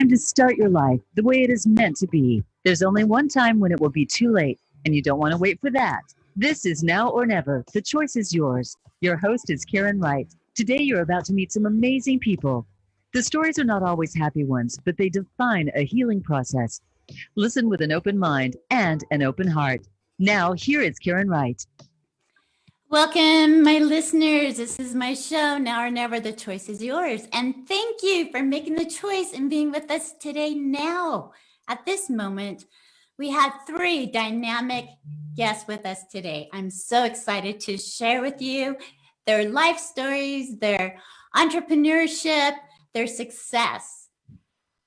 Time to start your life the way it is meant to be. There's only one time when it will be too late, and you don't want to wait for that. This is Now or Never. The choice is yours. Your host is Karen Wright. Today, you're about to meet some amazing people. The stories are not always happy ones, but they define a healing process. Listen with an open mind and an open heart. Now, here is Karen Wright. Welcome, my listeners. This is my show, Now or Never, the choice is yours. And thank you for making the choice and being with us today. Now, at this moment, we have three dynamic guests with us today. I'm so excited to share with you their life stories, their entrepreneurship, their success.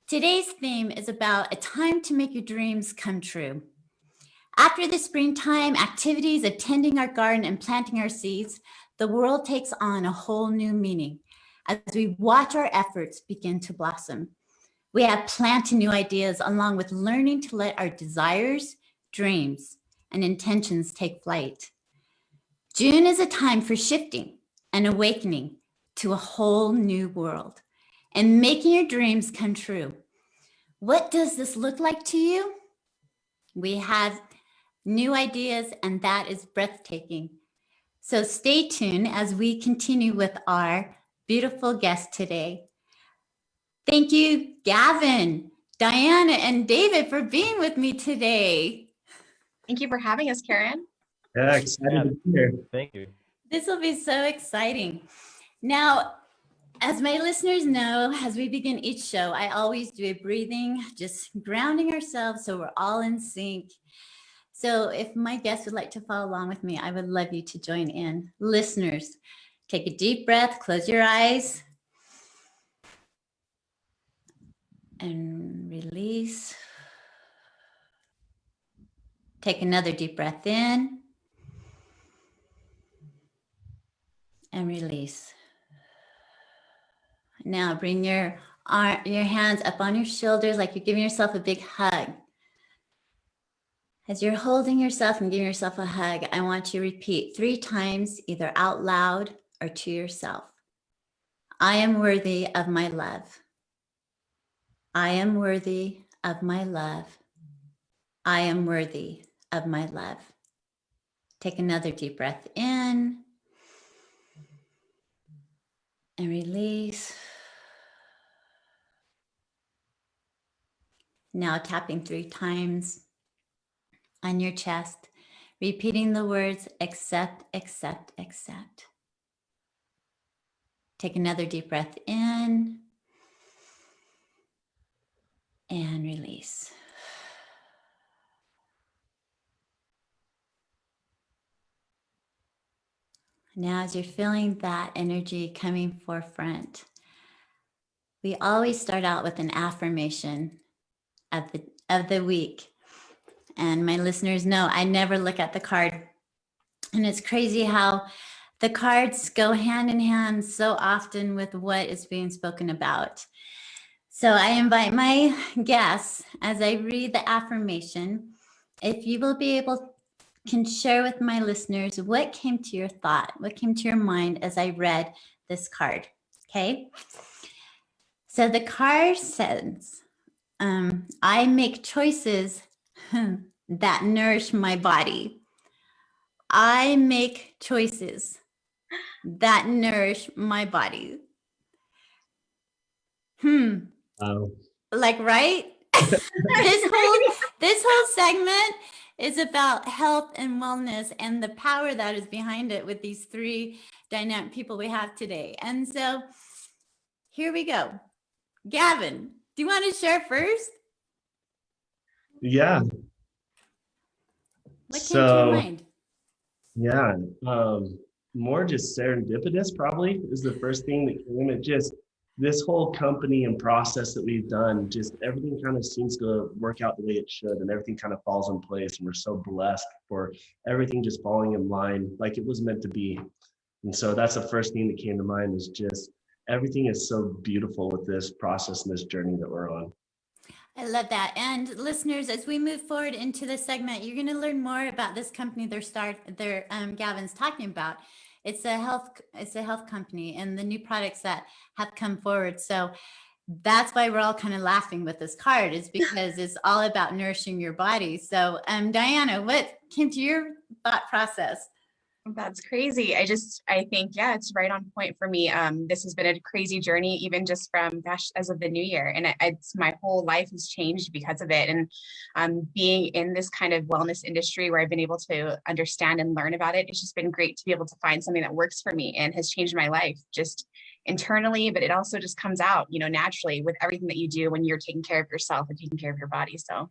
Today's theme is about a time to make your dreams come true. After the springtime activities of tending our garden and planting our seeds, the world takes on a whole new meaning as we watch our efforts begin to blossom. We have planted new ideas along with learning to let our desires, dreams, and intentions take flight. June is a time for shifting and awakening to a whole new world and making your dreams come true. What does this look like to you? We have new ideas, and that is breathtaking. So stay tuned as we continue with our beautiful guest today. Thank you, Gavin, Diana, and David for being with me today. Thank you for having us, Karen. Yeah, excited to be here. Thank you. This will be so exciting. Now, as my listeners know, as we begin each show, I always do a breathing, just grounding ourselves so we're all in sync. So if my guests would like to follow along with me, I would love you to join in. Listeners, take a deep breath, close your eyes, and release. Take another deep breath in, and release. Now bring your hands up on your shoulders like you're giving yourself a big hug. As you're holding yourself and giving yourself a hug, I want you to repeat 3 times, either out loud or to yourself. I am worthy of my love. I am worthy of my love. I am worthy of my love. Take another deep breath in and release. Now tapping 3 times on your chest, repeating the words, accept, accept, accept. Take another deep breath in and release. Now, as you're feeling that energy coming forefront, we always start out with an affirmation of the week. And my listeners know I never look at the card. And it's crazy how the cards go hand in hand so often with what is being spoken about. So I invite my guests, as I read the affirmation, if you will be able can share with my listeners what came to your thought, what came to your mind as I read this card. Okay. So the card says, I make choices that nourish my body. I make choices that nourish my body. Like, right? this whole segment is about health and wellness and the power that is behind it with these 3 dynamic people we have today. And so here we go. Gavin, do you want to share first? Yeah. What came to your mind? Yeah, more just serendipitous probably is the first thing that came. It just, this whole company and process that we've done, just everything kind of seems to work out the way it should, and everything kind of falls in place, and we're so blessed for everything just falling in line like it was meant to be. And so that's the first thing that came to mind, is just everything is so beautiful with this process and this journey that we're on. I love that. And listeners, as we move forward into this segment, you're going to learn more about this company Gavin's talking about. It's a health company and the new products that have come forward. So that's why we're all kind of laughing with this card, is because it's all about nourishing your body. So Diana, what came to your thought process? That's crazy. I think, yeah, it's right on point for me. This has been a crazy journey, even just from, gosh, as of the new year. And it's my whole life has changed because of it. And being in this kind of wellness industry where I've been able to understand and learn about it, it's just been great to be able to find something that works for me and has changed my life just internally, but it also just comes out, naturally with everything that you do when you're taking care of yourself and taking care of your body. So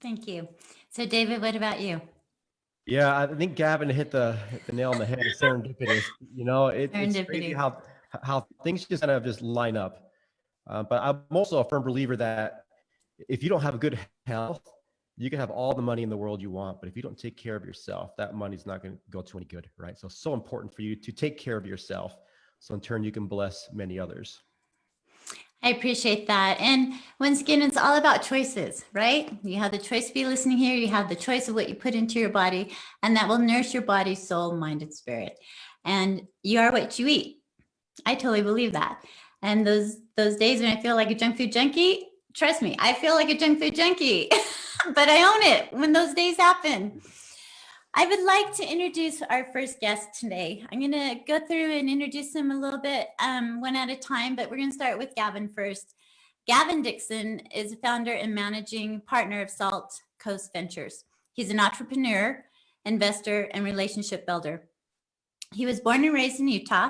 thank you. So David, what about you? Yeah, I think Gavin hit the nail on the head. Serendipitous. It's crazy how things just kind of just line up. But I'm also a firm believer that if you don't have good health, you can have all the money in the world you want, but if you don't take care of yourself, that money's not going to go to any good, right? So it's so important for you to take care of yourself, so in turn you can bless many others. I appreciate that. And once again, it's all about choices, right? You have the choice to be listening here. You have the choice of what you put into your body, and that will nourish your body, soul, mind, and spirit. And you are what you eat. I totally believe that. And those days when I feel like a junk food junkie, trust me, I feel like a junk food junkie, but I own it when those days happen. I would like to introduce our first guest today. I'm going to go through and introduce him a little bit one at a time, but we're going to start with Gavin first. Gavin Dixon is a founder and managing partner of Salt Coast Ventures. He's an entrepreneur, investor, and relationship builder. He was born and raised in Utah.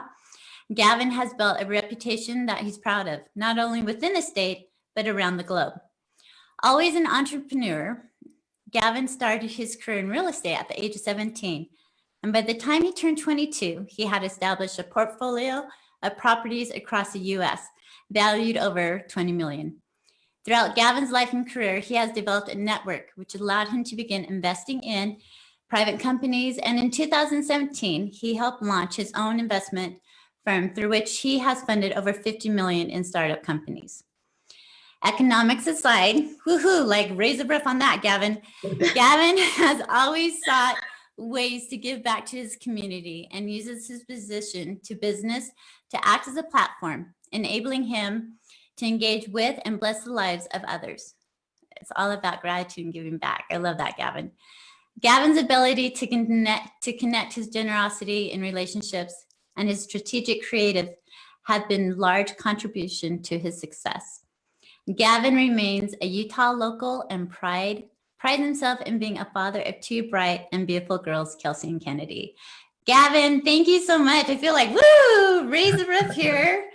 Gavin has built a reputation that he's proud of, not only within the state, but around the globe. Always an entrepreneur, Gavin started his career in real estate at the age of 17. And by the time he turned 22, he had established a portfolio of properties across the US, valued over 20 million. Throughout Gavin's life and career, he has developed a network which allowed him to begin investing in private companies. And in 2017, he helped launch his own investment firm through which he has funded over 50 million in startup companies. Economics aside, woohoo, like raise a breath on that, Gavin. Gavin has always sought ways to give back to his community and uses his position to business to act as a platform, enabling him to engage with and bless the lives of others. It's all about gratitude and giving back. I love that, Gavin. Gavin's ability to connect his generosity in relationships and his strategic creative have been large contribution to his success. Gavin remains a Utah local and prides himself in being a father of two bright and beautiful girls, Kelsey and Kennedy. Gavin, thank you so much. I feel like, woo, raise the roof here.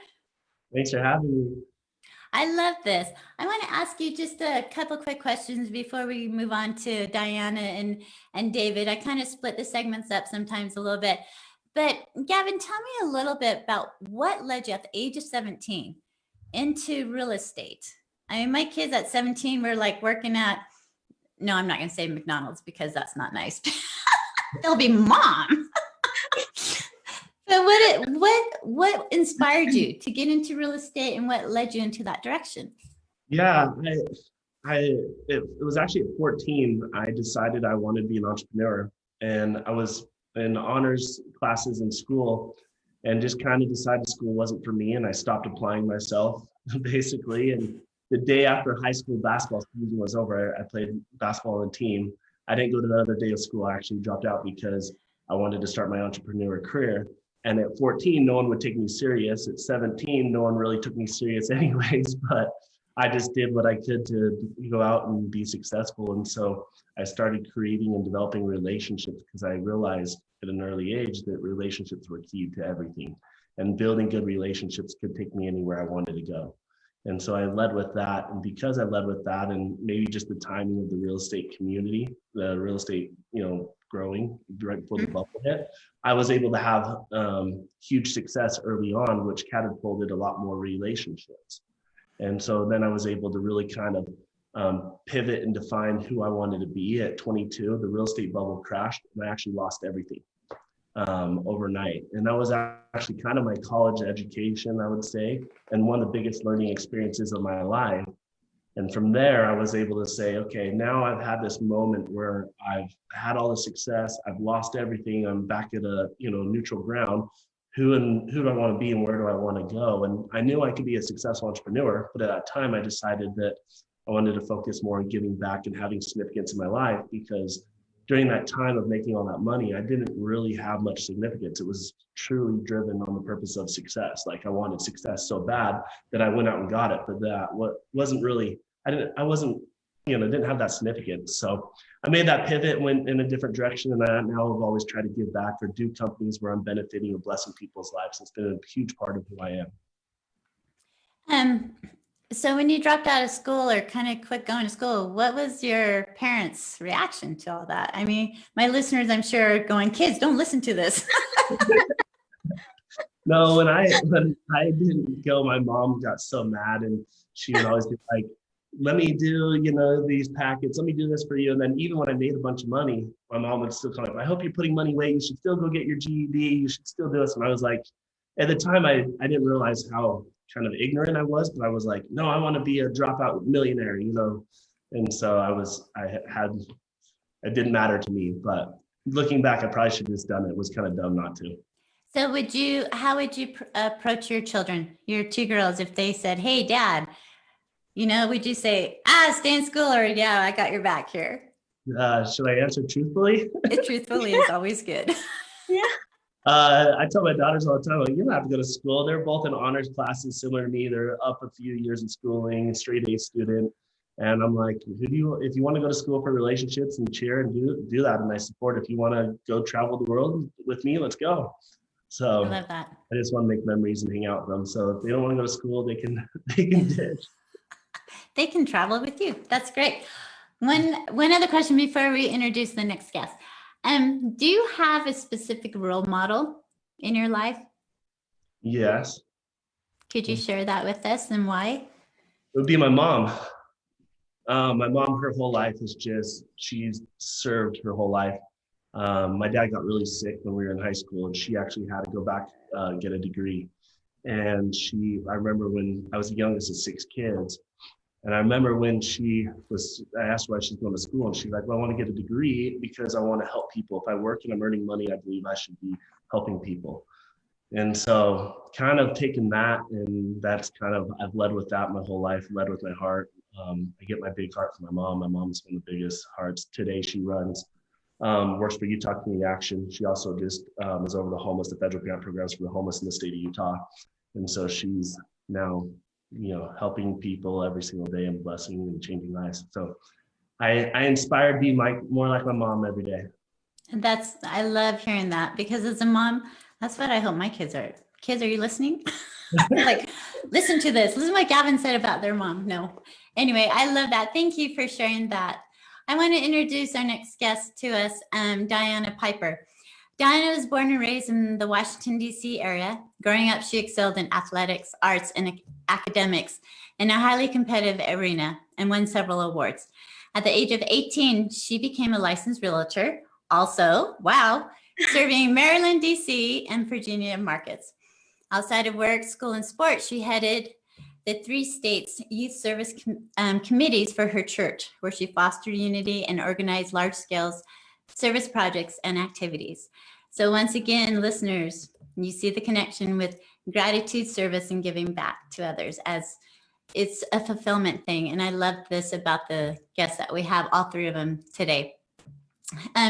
Thanks for having me. I love this. I want to ask you just a couple quick questions before we move on to Diana and David. I kind of split the segments up sometimes a little bit. But Gavin, tell me a little bit about what led you at the age of 17 into real estate. I mean, my kids at 17 were like working at, no, I'm not going to say McDonald's because that's not nice. They'll be mom. But what inspired you to get into real estate and what led you into that direction? Yeah, it was actually at 14, I decided I wanted to be an entrepreneur, and I was in honors classes in school and just kind of decided school wasn't for me, and I stopped applying myself basically. And the day after high school basketball season was over, I played basketball on the team. I didn't go to another day of school. I actually dropped out because I wanted to start my entrepreneur career. And at 14, no one would take me serious. At 17, no one really took me serious anyways, but I just did what I could to go out and be successful. And so I started creating and developing relationships because I realized at an early age that relationships were key to everything. And building good relationships could take me anywhere I wanted to go. And so I led with that. And because I led with that, and maybe just the timing of the real estate community, the real estate, growing right before the bubble hit, I was able to have huge success early on, which catapulted a lot more relationships. And so then I was able to really kind of pivot and define who I wanted to be. At 22, the real estate bubble crashed, and I actually lost everything overnight. And that was actually kind of my college education, I would say, and one of the biggest learning experiences of my life. And from there, I was able to say, okay, now I've had this moment where I've had all the success, I've lost everything, I'm back at a neutral ground. who do I want to be and where do I want to go? And I knew I could be a successful entrepreneur, but at that time I decided that I wanted to focus more on giving back and having significance in my life, because during that time of making all that money, I didn't really have much significance. It was truly driven on the purpose of success. Like I wanted success so bad that I went out and got it, but that wasn't really, I wasn't, didn't have that significance. So I made that pivot, went in a different direction, and I now have always tried to give back or do companies where I'm benefiting or blessing people's lives. It's been a huge part of who I am. So when you dropped out of school or kind of quit going to school, what was your parents' reaction to all that? I mean, my listeners, I'm sure, are going, kids, don't listen to this. No, when I didn't go, my mom got so mad, and she would always be like, let me do, these packets, let me do this for you. And then even when I made a bunch of money, my mom would still come, I hope you're putting money away. You should still go get your GED. You should still do this. And I was like, at the time, I didn't realize how kind of ignorant I was, but I was like, no, I want to be a dropout millionaire, And so it didn't matter to me, but looking back, I probably should have just done it. It was kind of dumb not to. So how would you approach your children, your two girls, if they said, hey, Dad, would you say, stay in school, or yeah, I got your back here? Should I answer truthfully? Truthfully is always good. Yeah. I tell my daughters all the time, like, you don't have to go to school. They're both in honors classes similar to me. They're up a few years in schooling, straight A student. And I'm like, if you want to go to school for relationships and cheer and do that, and I support. If you want to go travel the world with me, let's go. So I love that. I just want to make memories and hang out with them. So if they don't want to go to school, they can ditch. They can travel with you. That's great. One other question before we introduce the next guest. Do you have a specific role model in your life? Yes. Could you share that with us and why? It would be my mom. My mom, her whole life she's served her whole life. My dad got really sick when we were in high school, and she actually had to go back, get a degree. And I remember when I was the youngest of 6 kids, and I remember when I asked her why she's going to school, and she's like, well, I want to get a degree because I want to help people. If I work and I'm earning money, I believe I should be helping people. And so kind of taking that, and I've led with that my whole life, led with my heart. I get my big heart from my mom. My mom's one of the biggest hearts. Today she runs, works for Utah Community Action. She also just is over the federal grant programs for the homeless in the state of Utah. And so she's now helping people every single day and blessing and changing lives. So I inspire to be more like my mom every day. And I love hearing that, because as a mom, that's what I hope my kids are. Kids, are you listening? Like, listen to this. Listen to what Gavin said about their mom. No. Anyway, I love that. Thank you for sharing that. I want to introduce our next guest to us, Diana Piper. Diana was born and raised in the Washington, D.C. area. Growing up, she excelled in athletics, arts, and academics in a highly competitive arena and won several awards. At the age of 18, she became a licensed realtor. Also, wow, serving Maryland, D.C., and Virginia markets. Outside of work, school, and sports, she headed the 3 states' youth service committees for her church, where she fostered unity and organized large-scale service projects and activities. So once again, listeners, you see the connection with gratitude, service, and giving back to others, as it's a fulfillment thing. And I love this about the guests that we have, all 3 of them today.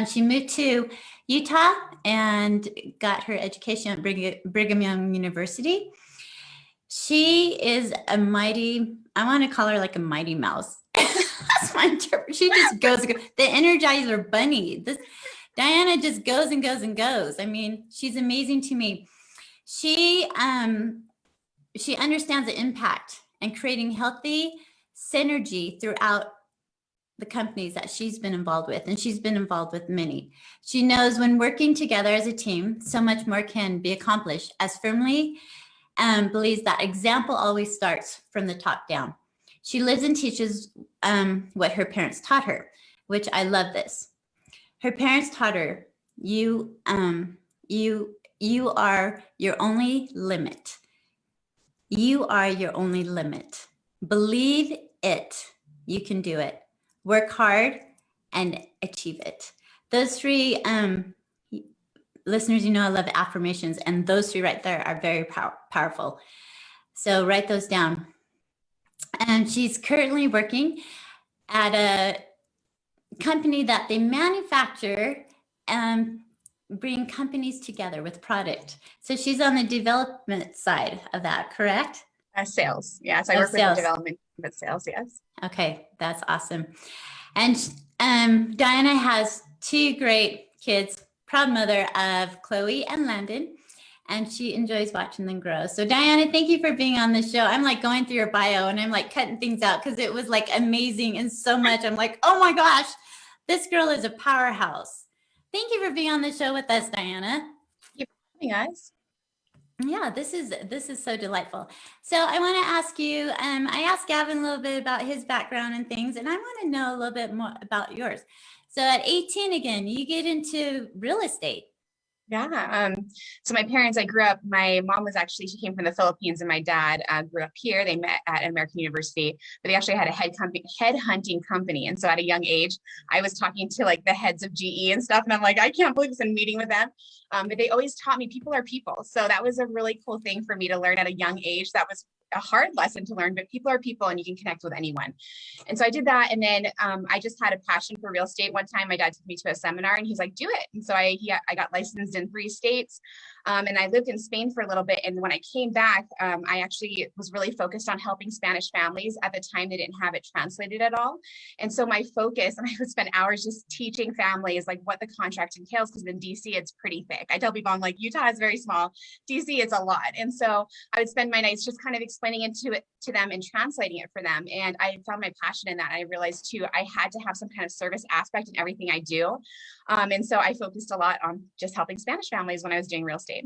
She moved to Utah and got her education at Brigham Young University. She is I want to call her like a mighty mouse. That's my interpretation. She just goes, the Energizer Bunny. Diana just goes and goes and goes. I mean, she's amazing to me. She understands the impact and creating healthy synergy throughout the companies that she's been involved with, and she's been involved with many. She knows when working together as a team, so much more can be accomplished, as firmly believes that example always starts from the top down. She lives and teaches what her parents taught her, which I love this. Her parents taught her, you are your only limit. You are your only limit. Believe it. You can do it. Work hard and achieve it. Those 3 listeners, you know, I love affirmations, and those three right there are very powerful. So write those down. And she's currently working at a company that they manufacture and bring companies together with product. So she's on the development side of that, correct? Sales. Yeah. So I work with the development, but sales. Yes. Okay. That's awesome. And Diana has two great kids, proud mother of Chloe and Landon, and she enjoys watching them grow. So Diana, thank you for being on the show. I'm like going through your bio and I'm like cutting things out because it was like amazing and so much. I'm like, oh my gosh, this girl is a powerhouse. Thank you for being on the show with us, Diana. Thank you for having us. Yeah, this is so delightful. So I want to ask you, I asked Gavin a little bit about his background and things, and I want to know a little bit more about yours. So at 18, again, you get into real estate. Yeah. So my parents, I grew up, my mom she came from the Philippines, and my dad grew up here. They met at American University, but they actually had a headhunting company. And so at a young age, I was talking to like the heads of GE and stuff. And I'm like, I can't believe this, in meeting with them. But they always taught me people are people. So that was a really cool thing for me to learn at a young age. That was a hard lesson to learn, but people are people and you can connect with anyone. And so I did that. And then I just had a passion for real estate. One time my dad took me to a seminar and he's like, do it. And so I got licensed in 3 states. And I lived in Spain for a little bit. And when I came back, I actually was really focused on helping Spanish families. At the time, they didn't have it translated at all. And so my focus, and I would spend hours just teaching families like what the contract entails, because in DC, it's pretty thick. I tell people, I'm like, Utah is very small. DC is a lot. And so I would spend my nights just kind of explaining it to them and translating it for them. And I found my passion in that. I realized too, I had to have some kind of service aspect in everything I do. And so I focused a lot on just helping Spanish families when I was doing real estate.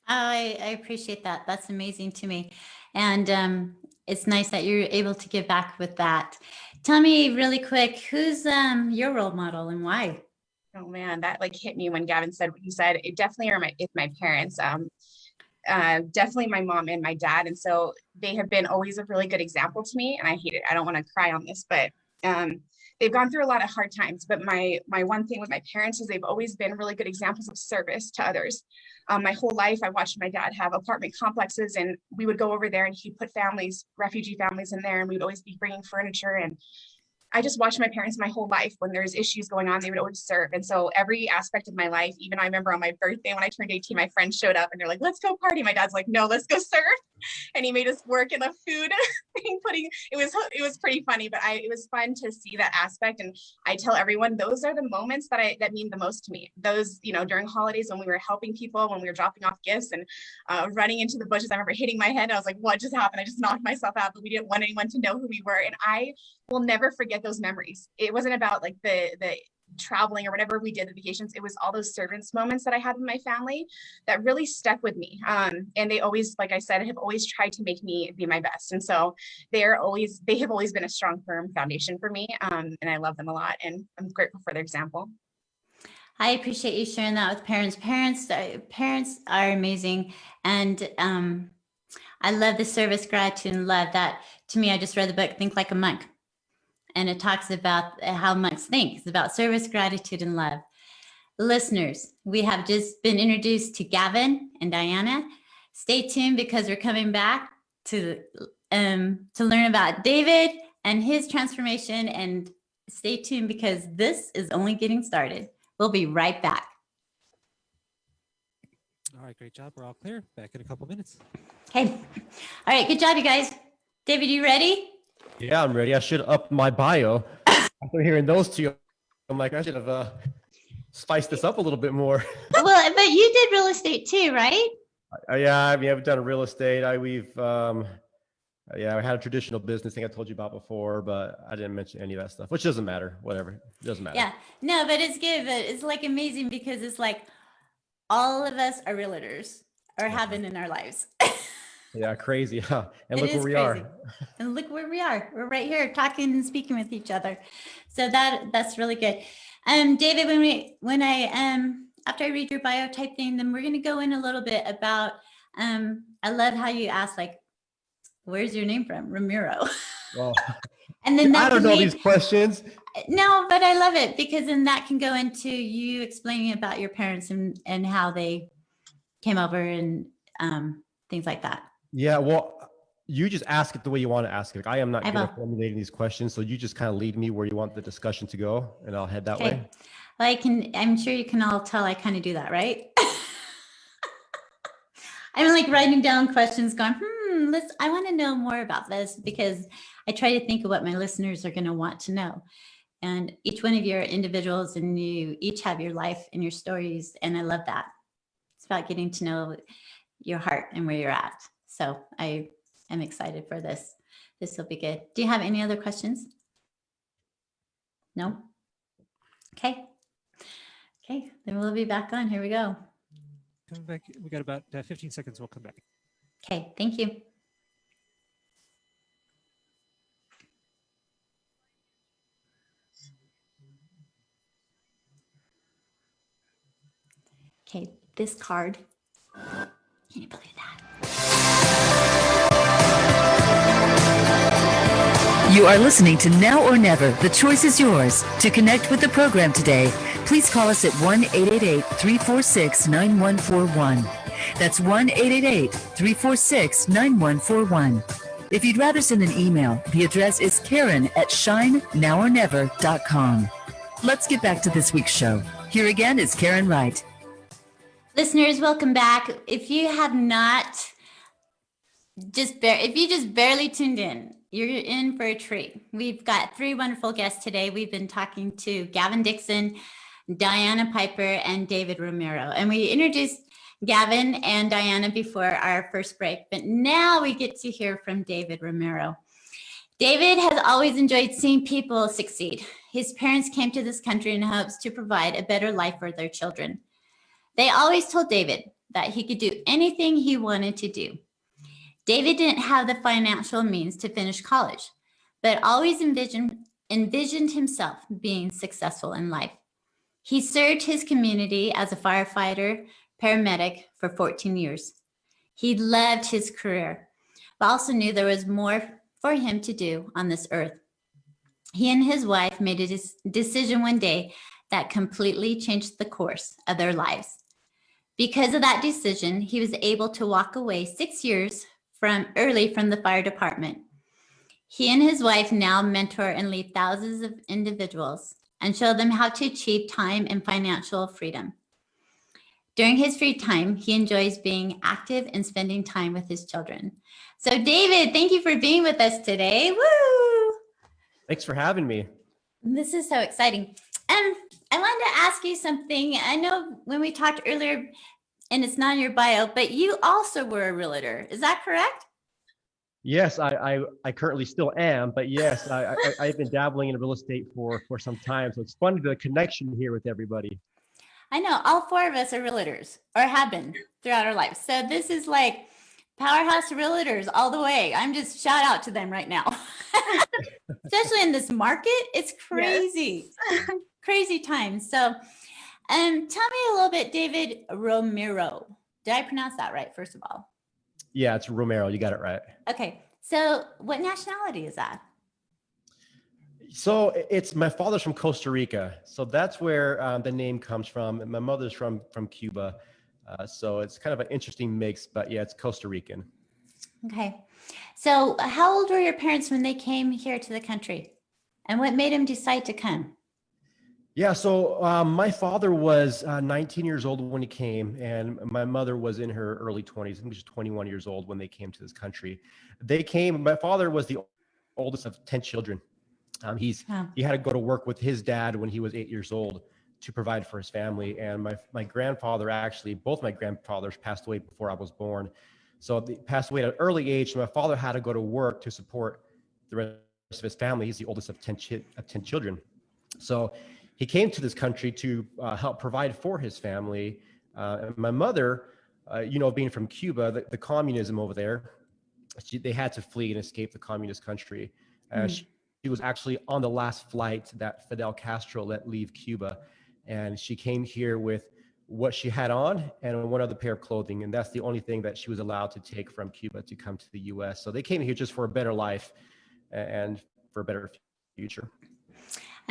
I appreciate that. That's amazing to me. And it's nice that you're able to give back with that. Tell me really quick, who's your role model and why? Oh man, that like hit me when Gavin said what he said. It definitely are my parents. Definitely my mom and my dad. And so they have been always a really good example to me. And I hate it. I don't want to cry on this, but they've gone through a lot of hard times. But my one thing with my parents is they've always been really good examples of service to others. My whole life, I watched my dad have apartment complexes, and we would go over there and he'd put refugee families in there, and we'd always be bringing furniture. And I just watched my parents my whole life. When there's issues going on, they would always serve. And so every aspect of my life, even I remember on my birthday when I turned 18, my friends showed up and they're like, let's go party. My dad's like, no, let's go serve. And he made us work in the food thing, it was pretty funny, but it was fun to see that aspect. And I tell everyone, those are the moments that mean the most to me. Those, during holidays when we were helping people, when we were dropping off gifts and running into the bushes. I remember hitting my head. I was like, what just happened? I just knocked myself out, but we didn't want anyone to know who we were. And I will never forget those memories. It wasn't about like the traveling or whatever we did, the vacations. It was all those servants moments that I had with my family that really stuck with me. And they always, like I said, have always tried to make me be my best. And so they have always been a strong, firm foundation for me. And I love them a lot. And I'm grateful for their example. I appreciate you sharing that with parents. Parents are amazing. And I love the service, gratitude, and love. That to me, I just read the book, Think Like a Monk. And it talks about how monks think. It's about service, gratitude, and love. Listeners, we have just been introduced to Gavin and Diana. Stay tuned because we're coming back to learn about David and his transformation. And stay tuned because this is only getting started. We'll be right back. All right, great job. We're all clear. Back in a couple minutes. Okay. All right, good job, you guys. David, you ready? Yeah, I'm ready. I should up my bio. After hearing those two, I'm like, I should have spiced this up a little bit more. Well, but you did real estate too, right? Yeah, I mean, I've done real estate. I had a traditional business thing I told you about before, but I didn't mention any of that stuff, which doesn't matter. Whatever, it doesn't matter. Yeah, no, but it's good. But it's like amazing because it's like all of us are realtors or have been in our lives. Yeah, crazy, huh? And look where we are. And look where we are. We're right here talking and speaking with each other. So that's really good. David, when I after I read your bio type thing, then we're going to go in a little bit about. I love how you asked, like, where's your name from, Romero? Well, and then I don't know these questions. No, but I love it because then that can go into you explaining about your parents and how they came over and things like that. Yeah, well, you just ask it the way you want to ask it. Like, I am not good will. at formulating these questions, so you just kind of lead me where you want the discussion to go, and I'll head that way. Well, I'm sure you can all tell I kind of do that, right? I'm like writing down questions going, I want to know more about this because I try to think of what my listeners are going to want to know. And each one of you are individuals and you each have your life and your stories. And I love that. It's about getting to know your heart and where you're at. So I am excited for this. This will be good. Do you have any other questions? No? Okay. Okay, then we'll be back on. Here we go. Coming back, we got about 15 seconds. We'll come back. Okay, thank you. Okay, this card. Can you believe that? You are listening to Now or Never. The choice is yours. To connect with the program today, please call us at 1-888-346-9141. That's 1-888-346-9141. If you'd rather send an email, the address is Karen@shinenowornever.com. Let's get back to this week's show. Here again is Karen Wright. Listeners, welcome back. If you have not if you just barely tuned in, you're in for a treat. We've got 3 wonderful guests today. We've been talking to Gavin Dixon, Diana Piper, and David Romero. And we introduced Gavin and Diana before our first break, but now we get to hear from David Romero. David has always enjoyed seeing people succeed. His parents came to this country in hopes to provide a better life for their children. They always told David that he could do anything he wanted to do. David didn't have the financial means to finish college, but always envisioned himself being successful in life. He served his community as a firefighter, paramedic for 14 years. He loved his career, but also knew there was more for him to do on this earth. He and his wife made a decision one day that completely changed the course of their lives. Because of that decision, he was able to walk away 6 years early from the fire department. He and his wife now mentor and lead thousands of individuals and show them how to achieve time and financial freedom. During his free time, he enjoys being active and spending time with his children. So David, thank you for being with us today. Woo! Thanks for having me. This is so exciting. And I wanted to ask you something. I know when we talked earlier, and it's not in your bio, but you also were a realtor. Is that correct? Yes, I currently still am, but yes, I've been dabbling in real estate for some time. So it's fun the connection here with everybody. I know all 4 of us are realtors or have been throughout our lives. So this is like powerhouse realtors all the way. I'm just shout out to them right now. Especially in this market, it's crazy. Yes. Crazy times. So tell me a little bit, David Romero. Did I pronounce that right, first of all? Yeah, it's Romero. You got it right. Okay. So what nationality is that? So it's my father's from Costa Rica. So that's where the name comes from. And my mother's from Cuba. So it's kind of an interesting mix, but yeah, it's Costa Rican. Okay. So how old were your parents when they came here to the country? And what made them decide to come? Yeah, so my father was 19 years old when he came, and my mother was in her early 20s. I think she was 21 years old when they came to this country. My father was the oldest of 10 children. He had to go to work with his dad when he was 8 years old to provide for his family. And my grandfather, actually, both my grandfathers passed away before I was born. So they passed away at an early age. So my father had to go to work to support the rest of his family. He's the oldest of 10 children. So he came to this country to help provide for his family. And my mother, being from Cuba, the communism over there, they had to flee and escape the communist country. She was actually on the last flight that Fidel Castro let leave Cuba. And she came here with what she had on and one other pair of clothing. And that's the only thing that she was allowed to take from Cuba to come to the US. So they came here just for a better life and for a better future.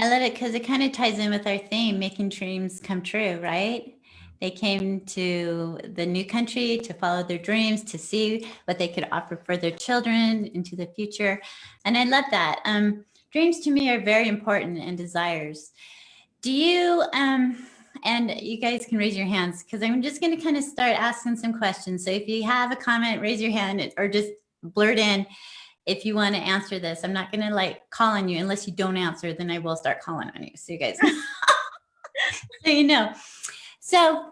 I love it because it kind of ties in with our theme, making dreams come true, right? They came to the new country to follow their dreams, to see what they could offer for their children into the future. And I love that. Dreams to me are very important, and desires. Do you, and you guys can raise your hands because I'm just going to kind of start asking some questions. So if you have a comment, raise your hand or just blurt in if you want to answer this. I'm not going to like call on you unless you don't answer, then I will start calling on you. So you guys, so you know. So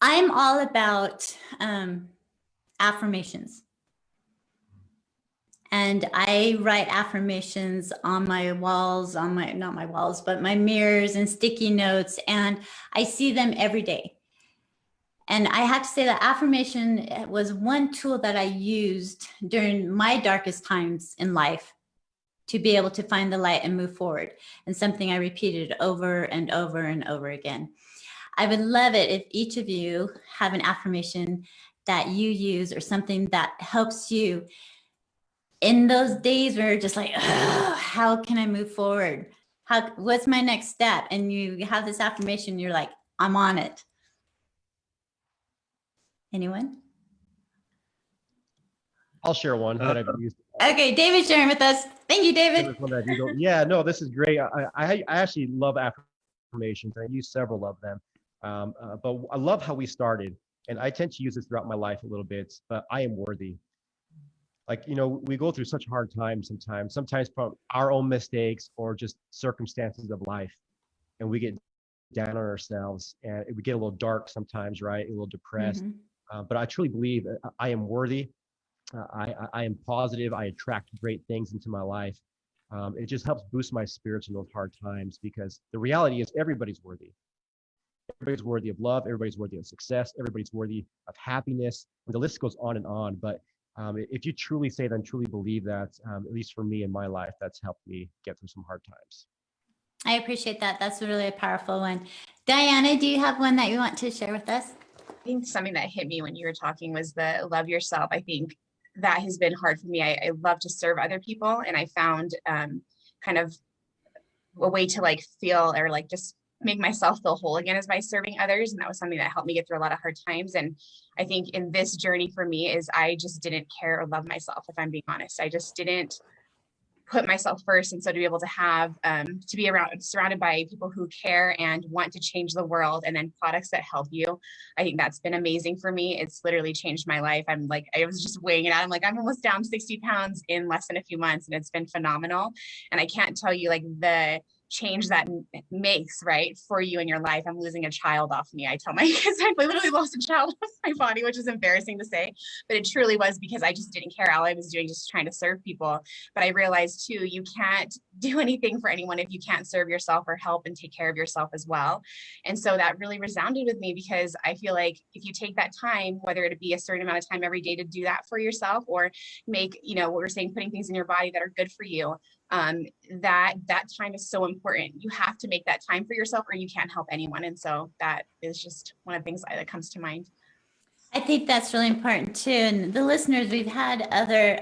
I'm all about affirmations. And I write affirmations on my walls, on my, not my walls, but my mirrors and sticky notes. And I see them every day. And I have to say that affirmation was one tool that I used during my darkest times in life to be able to find the light and move forward. And something I repeated over and over and over again. I would love it if each of you have an affirmation that you use or something that helps you in those days where you're just like, how can I move forward? What's my next step? And you have this affirmation, you're like, I'm on it. Anyone? I'll share one that I've used. Okay, David's sharing with us. Thank you, David. Yeah, no, this is great. I actually love affirmations. I use several of them. But I love how we started. And I tend to use this throughout my life a little bit, but I am worthy. Like, you know, we go through such hard times sometimes from our own mistakes or just circumstances of life. And we get down on ourselves and we get a little dark sometimes, right? A little depressed. But I truly believe I am worthy. I am positive. I attract great things into my life. It just helps boost my spirits in those hard times because the reality is everybody's worthy. Everybody's worthy of love. Everybody's worthy of success. Everybody's worthy of happiness. And the list goes on and on. But if you truly say that and truly believe that, at least for me in my life, that's helped me get through some hard times. I appreciate that. That's really a powerful one. Diana, do you have one that you want to share with us? I think something that hit me when you were talking was the love yourself. I think that has been hard for me. I love to serve other people. And I found kind of a way to like feel or like just make myself feel whole again is by serving others. And that was something that helped me get through a lot of hard times. And I think in this journey for me is I just didn't care or love myself, if I'm being honest. I just didn't put myself first. And so to be able to have, to be surrounded by people who care and want to change the world and then products that help you, I think that's been amazing for me. It's literally changed my life. I'm like, I was just weighing it out. I'm like, I'm almost down 60 pounds in less than a few months and it's been phenomenal. And I can't tell you like the change that makes right for you in your life. I'm losing a child off me. I tell my kids I literally lost a child off my body, which is embarrassing to say, but it truly was because I just didn't care. All I was doing just trying to serve people. But I realized too, you can't do anything for anyone if you can't serve yourself or help and take care of yourself as well. And so that really resounded with me because I feel like if you take that time, whether it be a certain amount of time every day to do that for yourself or make, you know, what we're saying, putting things in your body that are good for you, that time is so important. You have to make that time for yourself or you can't help anyone. And so that is just one of the things that comes to mind. I think that's really important too. And the listeners, we've had other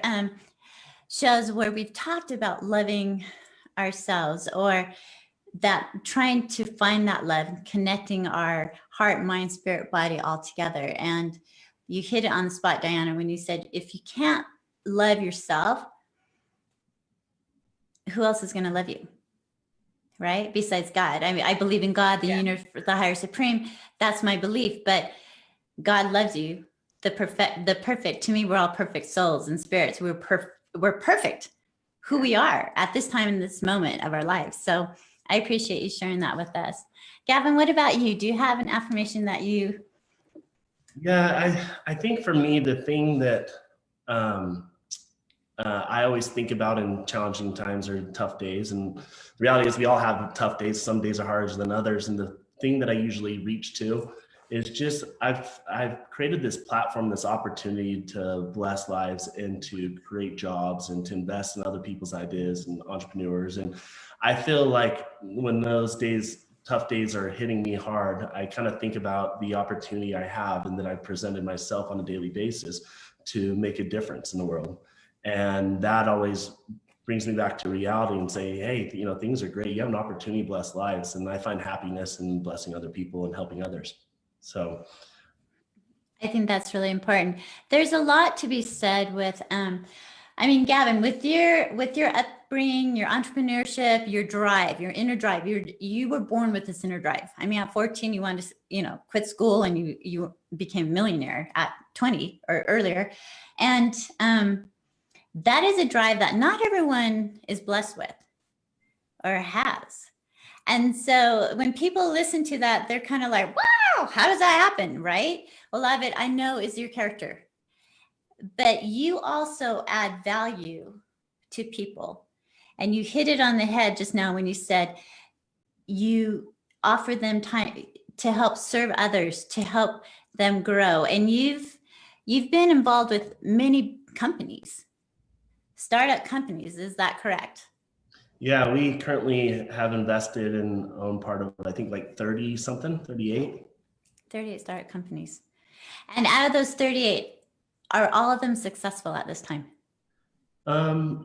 shows where we've talked about loving ourselves or that trying to find that love, connecting our heart, mind, spirit, body all together. And you hit it on the spot, Diana, when you said, if you can't love yourself, who else is going to love you, right? Besides God. I mean, I believe in God, the universe, the higher supreme. That's my belief. But God loves you. The perfect. To me, we're all perfect souls and spirits. We're perfect. Who we are at this time in this moment of our lives. So I appreciate you sharing that with us. Gavin, what about you? Do you have an affirmation that you? Yeah, I think for me, the thing that I always think about in challenging times or tough days. And the reality is we all have tough days. Some days are harder than others. And the thing that I usually reach to is just, I've created this platform, this opportunity to bless lives and to create jobs and to invest in other people's ideas and entrepreneurs. And I feel like when those tough days are hitting me hard, I kind of think about the opportunity I have and that I've presented myself on a daily basis to make a difference in the world. And that always brings me back to reality and say, hey, things are great. You have an opportunity to bless lives. And I find happiness in blessing other people and helping others. So I think that's really important. There's a lot to be said with, Gavin, with your upbringing, your entrepreneurship, your drive, your inner drive, you were born with this inner drive. At 14, you wanted to, quit school, and you became a millionaire at 20 or earlier. And that is a drive that not everyone is blessed with or has. And so when people listen to that, they're kind of like, wow, how does that happen, right? A lot of it, I know, is your character. But you also add value to people. And you hit it on the head just now when you said you offer them time to help serve others, to help them grow. And you've been involved with many companies, startup companies. Is that correct? Yeah, we currently have invested and own part of, I think, like 38 startup companies. And out of those 38, are all of them successful at this time?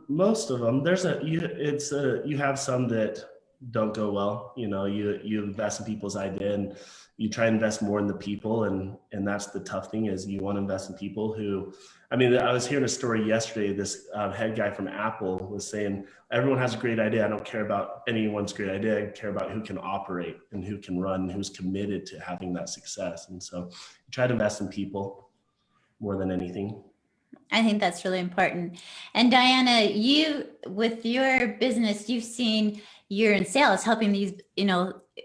Most of them. You have some that don't go well. You invest in people's idea, and you try to invest more in the people, and that's the tough thing, is you want to invest in people who, I was hearing a story yesterday. This head guy from Apple was saying, everyone has a great idea. I don't care about anyone's great idea. I care about who can operate and who can run, and who's committed to having that success. And so you try to invest in people more than anything. I think that's really important. And Diana, you, with your business, you've seen you're in sales, helping these,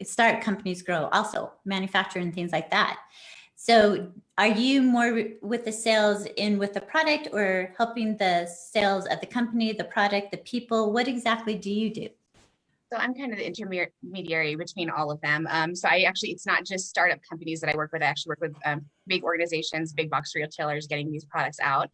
start companies grow, also manufacture and things like that. So are you more with the sales with the product, or helping the sales of the company, the product, the people? What exactly do you do? So I'm kind of the intermediary between all of them. So it's not just startup companies that I work with. I actually work with big organizations, big box retailers, getting these products out.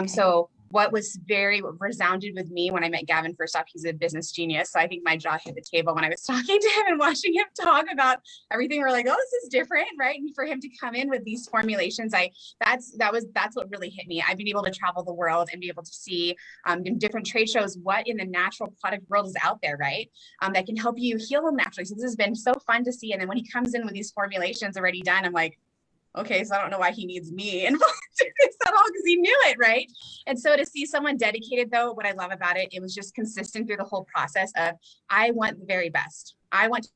So what was very resounded with me when I met Gavin first off, he's a business genius. So I think my jaw hit the table when I was talking to him and watching him talk about everything. We're like, oh, this is different, right? And for him to come in with these formulations, that's what really hit me. I've been able to travel the world and be able to see in different trade shows what in the natural product world is out there, right? That can help you heal naturally. So this has been so fun to see. And then when he comes in with these formulations already done, I'm like, okay, so I don't know why he needs me involved in this at all, because he knew it, right? And so to see someone dedicated, though, what I love about it, it was just consistent through the whole process of, I want the very best. I want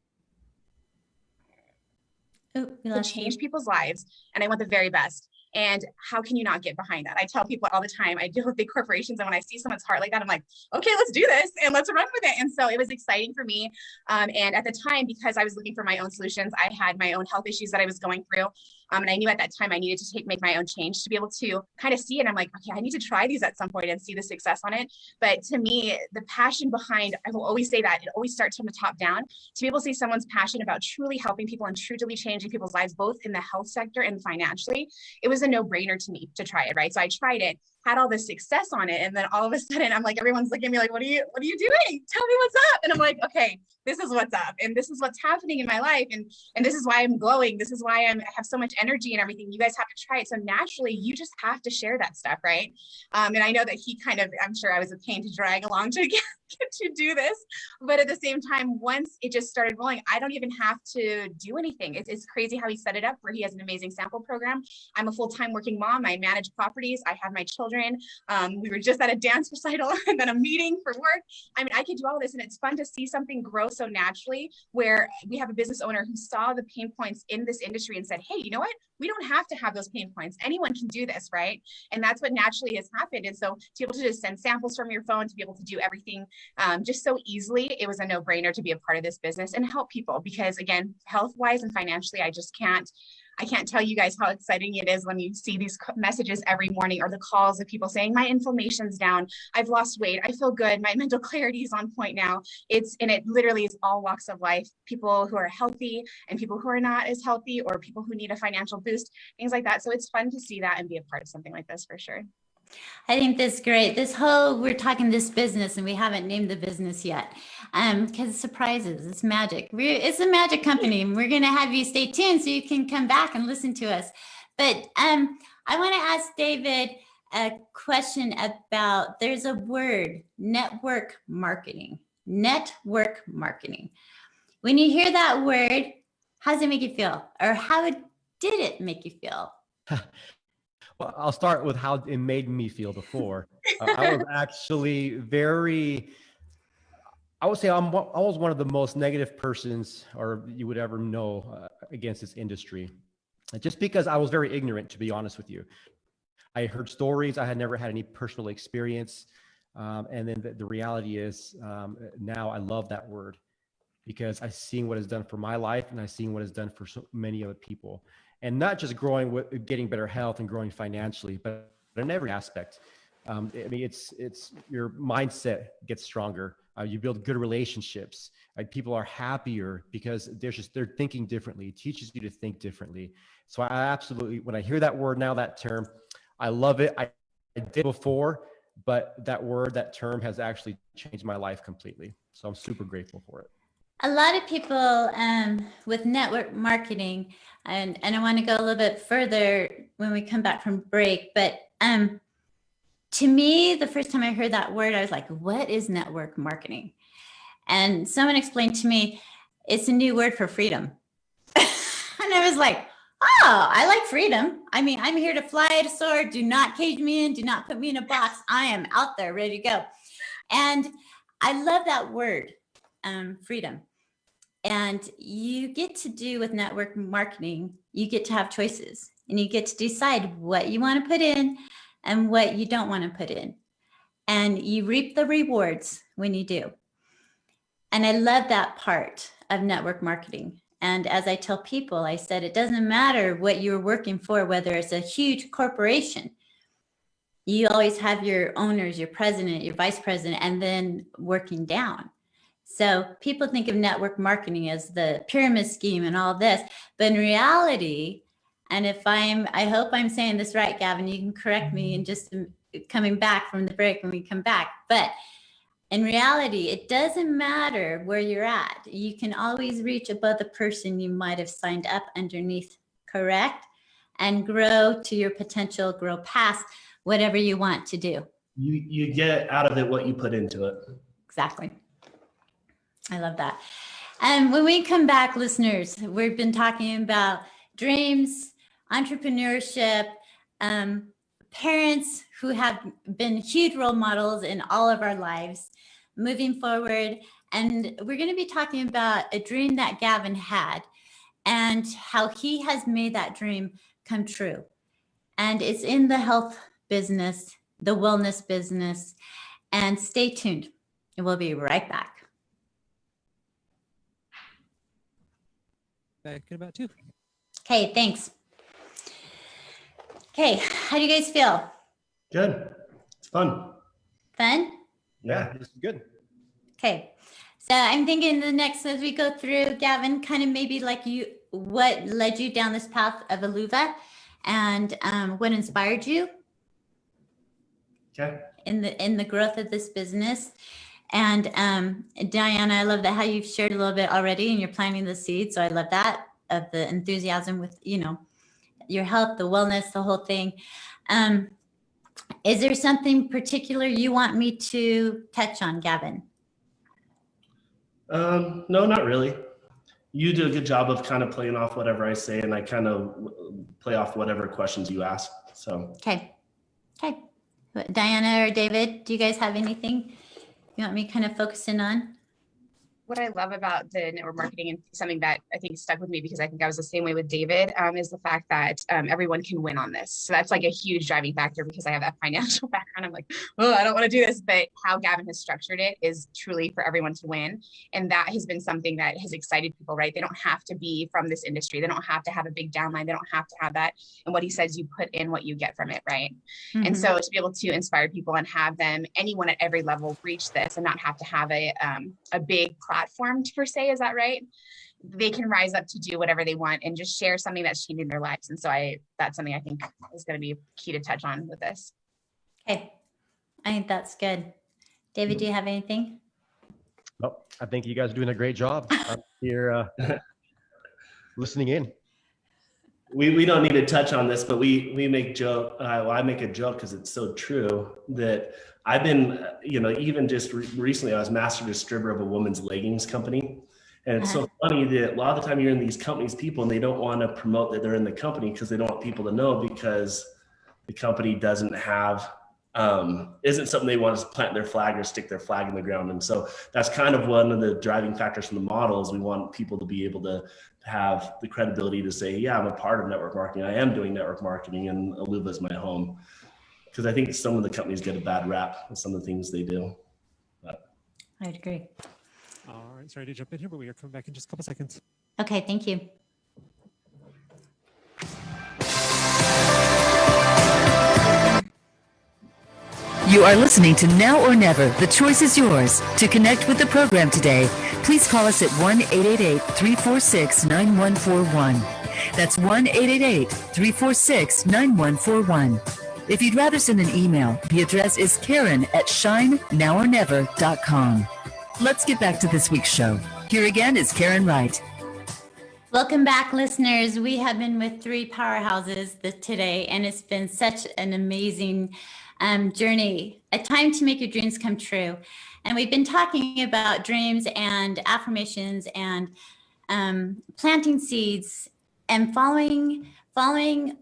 to change people's lives, and I want the very best. And how can you not get behind that? I tell people all the time, I deal with big corporations, and when I see someone's heart like that, I'm like, okay, let's do this and let's run with it. And so it was exciting for me. And at the time, because I was looking for my own solutions, I had my own health issues that I was going through. And I knew at that time I needed to make my own change to be able to kind of see it. I'm like, okay, I need to try these at some point and see the success on it. But to me, the passion behind, I will always say that it always starts from the top down. To be able to see someone's passion about truly helping people and truly changing people's lives, both in the health sector and financially, it was a no-brainer to me to try it, right? So I tried it, had all this success on it. And then all of a sudden I'm like, everyone's looking at me like, what are you doing? Tell me what's up. And I'm like, okay, this is what's up. And this is what's happening in my life. And this is why I'm glowing. This is why I have so much energy and everything. You guys have to try it. So naturally, you just have to share that stuff, right? And I know that he I'm sure I was a pain to drag along to get to do this. But at the same time, once it just started rolling, I don't even have to do anything. It's crazy how he set it up, where he has an amazing sample program. I'm a full-time working mom. I manage properties. I have my children. We were just at a dance recital and then a meeting for work. I could do all this, and it's fun to see something grow so naturally, where we have a business owner who saw the pain points in this industry and said, hey, you know what? We don't have to have those pain points. Anyone can do this, right? And that's what naturally has happened. And so to be able to just send samples from your phone, to be able to do everything just so easily, it was a no-brainer to be a part of this business and help people. Because again, health-wise and financially, I can't tell you guys how exciting it is when you see these messages every morning, or the calls of people saying, my inflammation's down, I've lost weight, I feel good, my mental clarity is on point now. It literally is all walks of life, people who are healthy and people who are not as healthy, or people who need a financial boost, things like that. So it's fun to see that and be a part of something like this for sure. I think that's great. We're talking this business, and we haven't named the business yet, because it's surprises, it's magic. It's a magic company, and we're going to have you stay tuned so you can come back and listen to us. But I want to ask David, a question about, there's a word, network marketing. Network marketing. When you hear that word, how does it make you feel? Or how did it make you feel? Well, I'll start with how it made me feel before. I was actually I would say I was one of the most negative persons or you would ever know against this industry. Just because I was very ignorant, to be honest with you. I heard stories. I had never had any personal experience. And then the reality is now I love that word because I've seen what it's done for my life and I've seen what it's done for so many other people. And not just growing with getting better health and growing financially, but in every aspect. I mean, it's your mindset gets stronger. You build good relationships. People are happier because they're thinking differently. It teaches you to think differently. So I absolutely, when I hear that word now, that term, I love it. I did before, but that word, that term has actually changed my life completely. So I'm super grateful for it. A lot of people with network marketing, and I want to go a little bit further when we come back from break, but to me, the first time I heard that word, I was like, what is network marketing? And someone explained to me, it's a new word for freedom. And I was like, oh, I like freedom. I mean, I'm here to fly to soar. Do not cage me in. Do not put me in a box. I am out there ready to go. And I love that word, freedom. And you get to do with network marketing, you get to have choices and you get to decide what you want to put in and what you don't want to put in. And you reap the rewards when you do. And I love that part of network marketing. And as I tell people, I said, it doesn't matter what you're working for, whether it's a huge corporation. You always have your owners, your president, your vice president, and then working down. So people think of network marketing as the pyramid scheme and all this, but in reality, and I hope I'm saying this right, Gavin, you can correct me in just coming back from the break when we come back, but in reality, it doesn't matter where you're at. You can always reach above the person you might have signed up underneath, correct? And grow to your potential, grow past whatever you want to do. You get out of it what you put into it. Exactly. I love that. And when we come back, listeners, we've been talking about dreams, entrepreneurship, parents who have been huge role models in all of our lives moving forward. And we're going to be talking about a dream that Gavin had and how he has made that dream come true. And it's in the health business, the wellness business. And stay tuned. And we'll be right back. Back in about 2. Okay, thanks. Okay, how do you guys feel? Good. It's fun. Fun? Yeah, this is good. Okay, so I'm thinking the next, as we go through, Gavin, kind of maybe like what led you down this path of Aluva and what inspired you in the growth of this business. And Diana, I love that how you've shared a little bit already and you're planting the seed. So I love that, of the enthusiasm with, your health, the wellness, the whole thing. Is there something particular you want me to touch on, Gavin? No, not really. You do a good job of kind of playing off whatever I say, and I kind of play off whatever questions you ask. So. Okay. Diana or David, do you guys have anything you want me kind of focusing on? What I love about the network marketing and something that I think stuck with me because I think I was the same way with David is the fact that everyone can win on this. So that's like a huge driving factor because I have that financial background. I'm like, oh, I don't want to do this. But how Gavin has structured it is truly for everyone to win. And that has been something that has excited people, right? They don't have to be from this industry. They don't have to have a big downline. They don't have to have that. And what he says, you put in what you get from it, right? Mm-hmm. And so to be able to inspire people and have them, anyone at every level, reach this and not have to have a big platform per se, is that right? They can rise up to do whatever they want and just share something that's changing their lives. And so that's something I think is going to be key to touch on with this. Okay, I think that's good. David, do you have anything? Well, I think you guys are doing a great job. I'm here listening in. we don't need to touch on this, but we make joke. I make a joke because it's so true that I've been, even just recently, I was master distributor of a women's leggings company. And it's so funny that a lot of the time you're in these companies, people, and they don't want to promote that they're in the company because they don't want people to know, because the company doesn't have, isn't something they want to plant their flag or stick their flag in the ground. And so that's kind of one of the driving factors from the model is we want people to be able to have the credibility to say, yeah, I'm a part of network marketing. I am doing network marketing and Aluva is my home. Because I think some of the companies get a bad rap with some of the things they do. But. I'd agree. All right, sorry to jump in here, but we are coming back in just a couple seconds. Okay, thank you. You are listening to Now or Never. The choice is yours. To connect with the program today, please call us at 1-888-346-9141. That's 1-888-346-9141. If you'd rather send an email, the address is Karen@shinenowornever.com. Let's get back to this week's show. Here again is Karen Wright. Welcome back, listeners. We have been with three powerhouses today, and it's been such an amazing journey, a time to make your dreams come true. And we've been talking about dreams and affirmations and planting seeds and following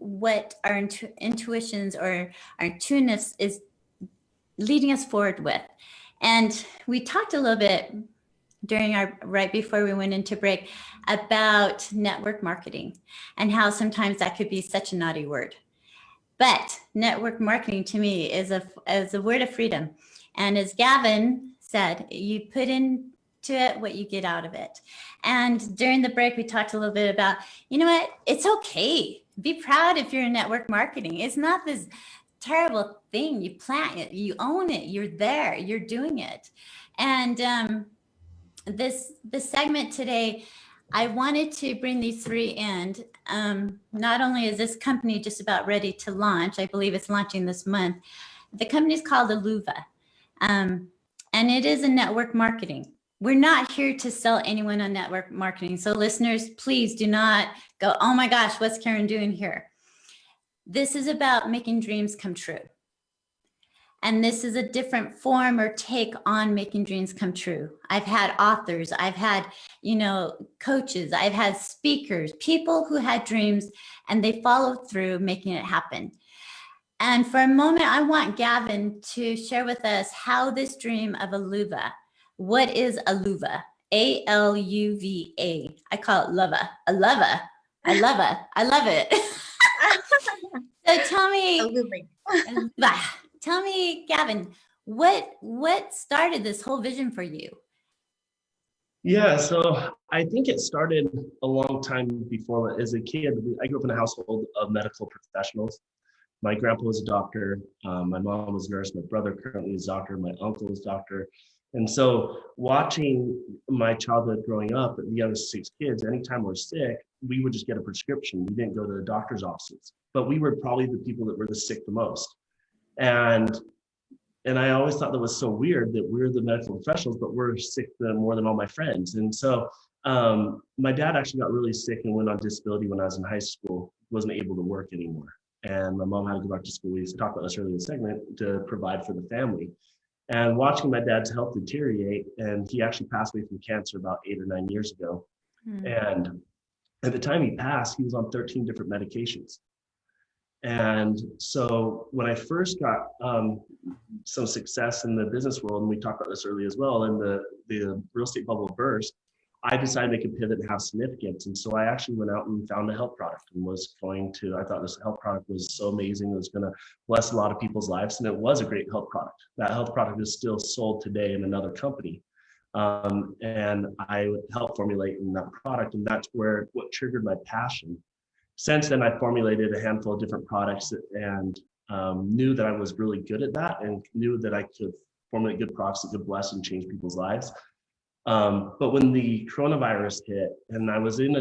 what our intuitions or our tuneness is leading us forward with. And we talked a little bit right before we went into break about network marketing and how sometimes that could be such a naughty word. But network marketing to me is a word of freedom. And as Gavin said, you put into it what you get out of it. And during the break, we talked a little bit about, you know what, it's okay. Be proud if you're in network marketing. It's not this terrible thing. You plant it, you own it, you're there, you're doing it. And this segment today, I wanted to bring these three in. Not only is this company just about ready to launch, I believe it's launching this month. The company is called Aluva, and it is a network marketing. We're not here to sell anyone on network marketing. So listeners, please do not go, oh my gosh, what's Karen doing here? This is about making dreams come true. And this is a different form or take on making dreams come true. I've had authors, I've had, coaches, I've had speakers, people who had dreams and they followed through making it happen. And for a moment, I want Gavin to share with us how this dream of Aluva, what is Aluva? A-L-U-V-A. I call it Luva. Aluva. I love it. So tell me, Gavin, what started this whole vision for you? Yeah, so I think it started a long time before. As a kid, I grew up in a household of medical professionals. My grandpa was a doctor, my mom was a nurse, my brother currently is a doctor, my uncle is a doctor. And so watching my childhood growing up, the youngest 6 kids, anytime we're sick, we would just get a prescription. We didn't go to the doctor's offices, but we were probably the people that were the sick the most. And I always thought that was so weird that we're the medical professionals, but we're sick more than all my friends. And so my dad actually got really sick and went on disability when I was in high school, wasn't able to work anymore. And my mom had to go back to school. We talked about this earlier in the segment, to provide for the family. And watching my dad's health deteriorate, and he actually passed away from cancer about 8 or 9 years ago. And at the time he passed, he was on 13 different medications. And so when I first got some success in the business world, and we talked about this earlier as well, and the real estate bubble burst, I decided to make a pivot and have significance. And so I actually went out and found a health product and I thought this health product was so amazing. It was going to bless a lot of people's lives. And it was a great health product. That health product is still sold today in another company. And I would help formulate in that product. And that's what triggered my passion. Since then, I formulated a handful of different products and knew that I was really good at that and knew that I could formulate good products that could bless and change people's lives. But when the coronavirus hit and I was in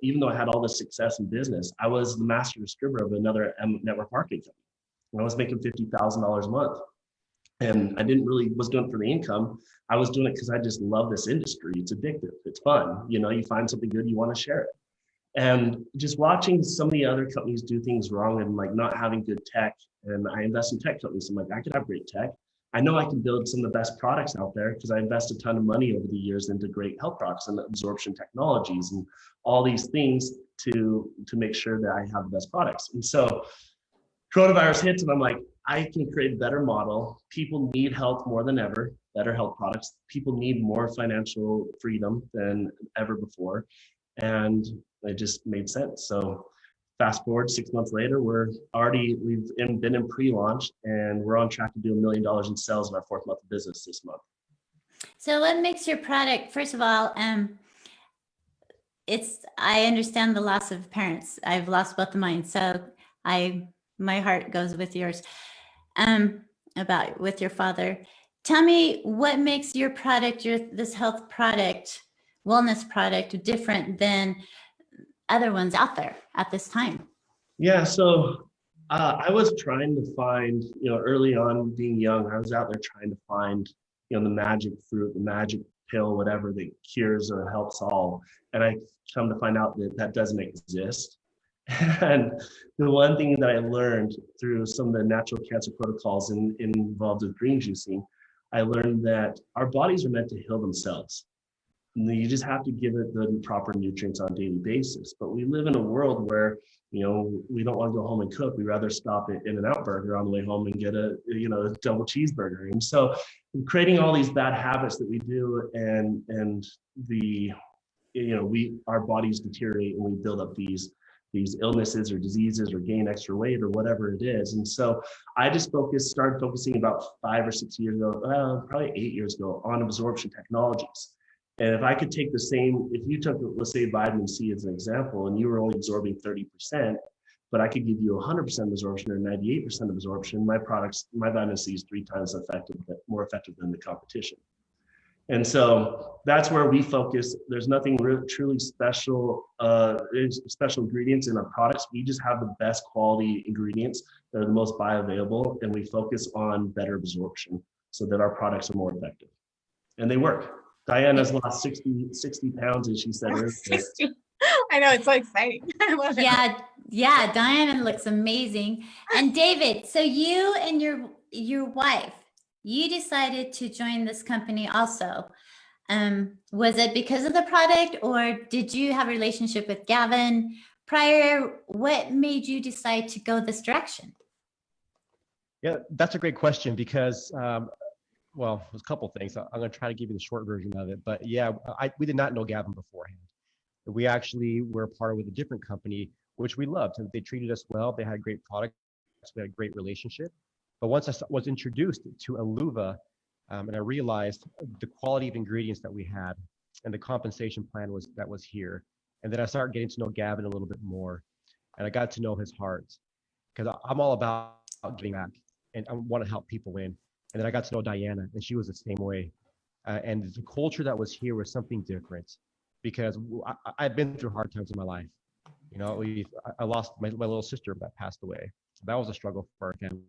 even though I had all this success in business, I was the master distributor of another network marketing company. And I was making $50,000 a month. And I was doing it for the income. I was doing it because I just love this industry. It's addictive. It's fun. You find something good, you want to share it. And just watching some of the other companies do things wrong and like not having good tech. And I invest in tech companies. I'm like, I could have great tech. I know I can build some of the best products out there because I invest a ton of money over the years into great health products and absorption technologies and all these things to make sure that I have the best products. And so coronavirus hits and I'm like, I can create a better model. People need health more than ever, better health products. People need more financial freedom than ever before. And it just made sense. So fast forward 6 months later, we've been in pre-launch and we're on track to do $1 million in sales in our 4th month of business this month. So what makes your product, first of all, I understand the loss of parents. I've lost both of mine. So my heart goes with yours, with your father. Tell me what makes your product, this health product, wellness product, different than other ones out there at this time? Yeah, so I was trying to find, early on being young, I was out there trying to find, the magic fruit, the magic pill, whatever that cures or helps all. And I come to find out that doesn't exist. And the one thing that I learned through some of the natural cancer protocols involved with green juicing, I learned that our bodies are meant to heal themselves. And you just have to give it the proper nutrients on a daily basis. But we live in a world where, we don't want to go home and cook. We'd rather stop at In-N-Out Burger on the way home and get a double cheeseburger. And so creating all these bad habits that we do and our bodies deteriorate and we build up these illnesses or diseases or gain extra weight or whatever it is. And so I just started focusing about 5 or 6 years ago, probably 8 years ago, on absorption technologies. And if I could take if you took, let's say, vitamin C as an example, and you were only absorbing 30%, but I could give you 100% absorption or 98% absorption, my vitamin C is 3 times more effective than the competition. And so that's where we focus. There's nothing truly special ingredients in our products. We just have the best quality ingredients that are the most bioavailable, and we focus on better absorption so that our products are more effective. And they work. Diana's lost 60 pounds, as she said earlier. 60. I know, it's so exciting. I love it. Yeah, Diana looks amazing. And David, so you and your wife, you decided to join this company also. Was it because of the product, or did you have a relationship with Gavin prior? What made you decide to go this direction? Yeah, that's a great question because well, there's a couple things. I'm going to try to give you the short version of it. But yeah, we did not know Gavin beforehand. We actually were part of a different company, which we loved. They treated us well. They had great products. We had a great relationship. But once I was introduced to Aluva, and I realized the quality of ingredients that we had and the compensation plan that was here. And then I started getting to know Gavin a little bit more. And I got to know his heart because I'm all about giving back and I want to help people win. And then I got to know Diana, and she was the same way. And the culture that was here was something different because I've been through hard times in my life. I lost my little sister that passed away. So that was a struggle for our family.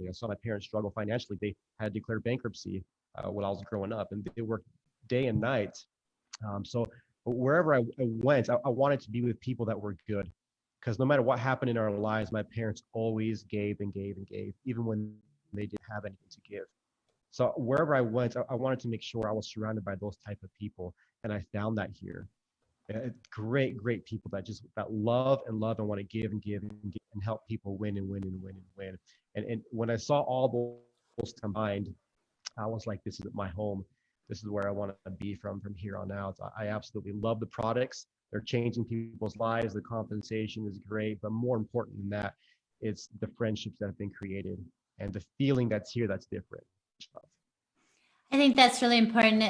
I saw my parents struggle financially. They had declared bankruptcy when I was growing up, and they worked day and night. So wherever I went, I wanted to be with people that were good. Because no matter what happened in our lives, my parents always gave and gave and gave, even when they didn't have anything to give. So wherever I went, I wanted to make sure I was surrounded by those type of people, and I found that here. Great people that love and want to give and give and help people win and win and win and win. And when I saw all those combined, I was like, this is my home. This is where I want to be from here on out. I absolutely love the products. They're changing people's lives. The compensation is great, but more important than that, it's the friendships that have been created and the feeling that's here that's different. I think that's really important.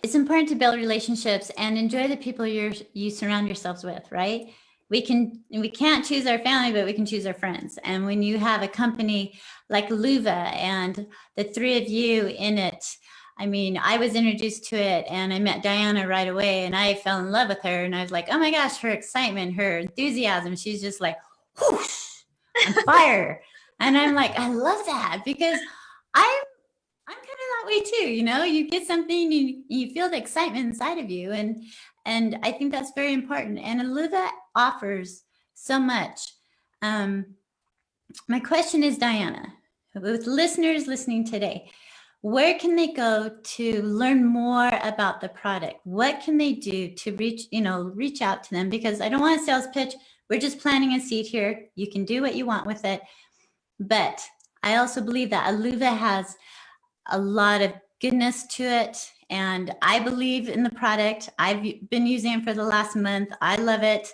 It's important to build relationships and enjoy the people you surround yourselves with, right? We can't choose our family, but we can choose our friends. And when you have a company like Aluva and the 3 of you in it, I mean, I was introduced to it and I met Diana right away and I fell in love with her. And I was like, oh my gosh, her excitement, her enthusiasm. She's just like, whoosh, on fire. And I'm like, I love that because I'm kind of that way too. You get something, you feel the excitement inside of you. And And I think that's very important. And Aluva offers so much. My question is, Diana, with listeners listening today, where can they go to learn more about the product? What can they do to reach out to them? Because I don't want a sales pitch. We're just planting a seed here. You can do what you want with it. But I also believe that Aluva has a lot of goodness to it. And I believe in the product. I've been using it for the last month. I love it.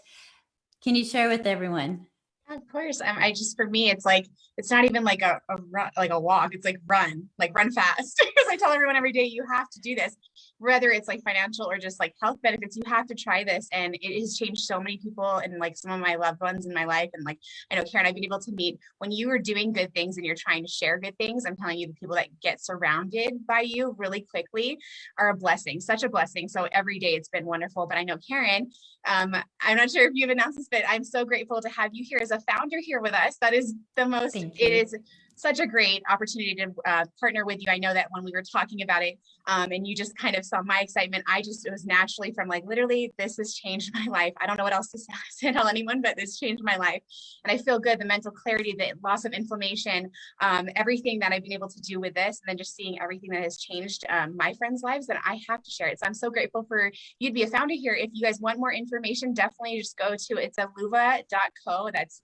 Can you share with everyone? Of course. I just, for me, it's like, it's not even like a run, like a walk. It's like run fast. Because I tell everyone every day, you have to do this, whether it's like financial or just like health benefits, you have to try this. And it has changed so many people and like some of my loved ones in my life. And like, I know, Karen, I've been able to meet when you are doing good things and you're trying to share good things. I'm telling you, the people that get surrounded by you really quickly are a blessing, such a blessing. So every day it's been wonderful. But I know, Karen, I'm not sure if you've announced this, but I'm so grateful to have you here as a founder here with us. That is the most, it is such a great opportunity to partner with you. I know that when we were talking about it and you just kind of saw my excitement, it was naturally from like, literally, this has changed my life. I don't know what else to tell anyone, but this changed my life. And I feel good, the mental clarity, the loss of inflammation, everything that I've been able to do with this, and then just seeing everything that has changed my friends' lives, that I have to share it. So I'm so grateful for you to be a founder here. If you guys want more information, definitely just go to, it's aluva.co. That's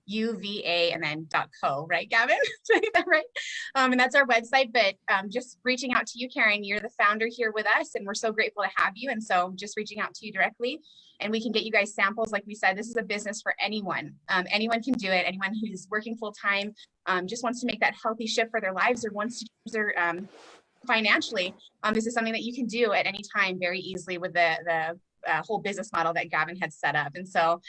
ALUVA and then .co, right, Gavin? Did I get that right? And that's our website. But just reaching out to you, Karen, you're the founder here with us, and we're so grateful to have you. And so just reaching out to you directly, and we can get you guys samples. Like we said, this is a business for anyone. Anyone can do it. Anyone who's working full time, just wants to make that healthy shift for their lives, or wants to use their financially. This is something that you can do at any time very easily with the whole business model that Gavin had set up. And so,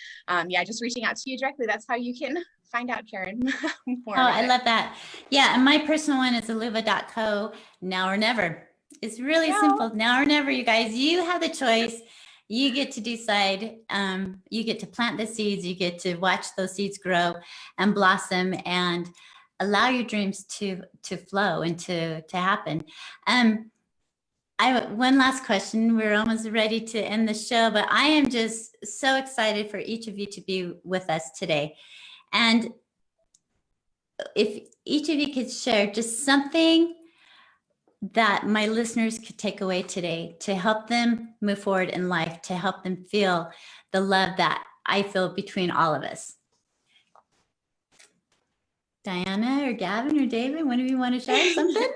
yeah, just reaching out to you directly. That's how you can find out, Karen. More I love that. Yeah. And my personal one is aluva.co, now or never. It's really simple. Now or never, you guys, you have the choice. You get to decide. You get to plant the seeds. You get to watch those seeds grow and blossom and allow your dreams to flow and to happen. One last question. We're almost ready to end the show, but I am just so excited for each of you to be with us today. And if each of you could share just something that my listeners could take away today to help them move forward in life, to help them feel the love that I feel between all of us. Diana or Gavin or David, one of you want to share something?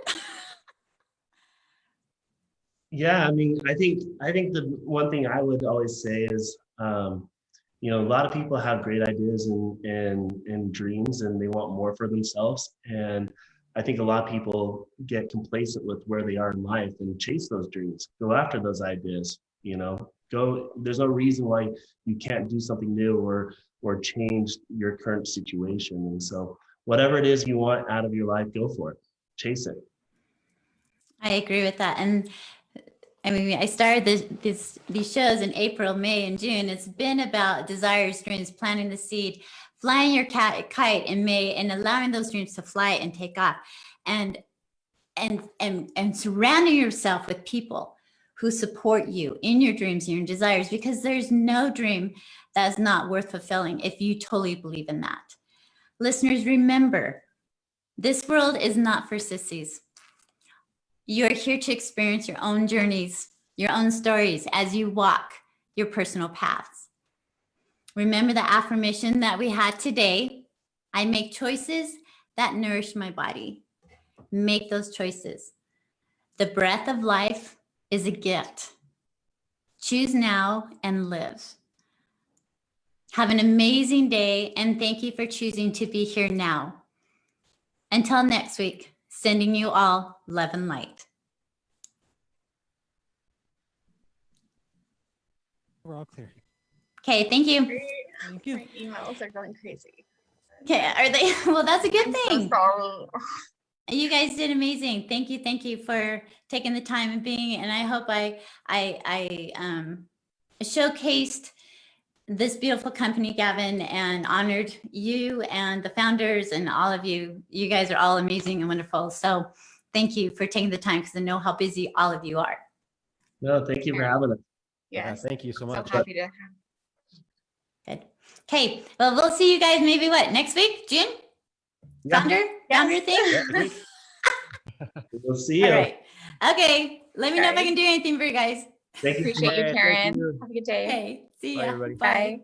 Yeah, I mean, I think the one thing I would always say is, you know, a lot of people have great ideas and dreams, and they want more for themselves. And I think a lot of people get complacent with where they are in life and chase those dreams, go after those ideas, you know, there's no reason why you can't do something new or change your current situation. And so whatever it is you want out of your life, go for it, chase it. I agree with that. And I mean, I started these shows in April, May, and June. It's been about desires, dreams, planting the seed, flying your kite in May, and allowing those dreams to fly and take off, and surrounding yourself with people who support you in your dreams and your desires, because there's no dream that is not worth fulfilling if you totally believe in that. Listeners, remember, this world is not for sissies. You're here to experience your own journeys, your own stories as you walk your personal paths. Remember the affirmation that we had today. I make choices that nourish my body. Make those choices. The breath of life is a gift. Choose now and live. Have an amazing day, and thank you for choosing to be here now. Until next week, sending you all love and light. We're all clear. Okay, thank you. Thank you. My emails are going crazy. Okay, are they? Well, that's a good thing. So sorry. You guys did amazing. Thank you for taking the time and being. And I hope I showcased this beautiful company, Gavin, and honored you and the founders and all of you. You guys are all amazing and wonderful. So thank you for taking the time, because I know how busy all of you are. No, thank you for having us. Yes. Thank you so So much. happy to have. Good. Okay. Well, we'll see you guys maybe next week, June? Yeah. Founder thing? Yeah, sweet. We'll see you. All right. Okay. Let me know if I can do anything for you guys. Thank you. Appreciate you, Thank Karen. you. Have a good day. Okay. See Bye, ya. everybody. Bye.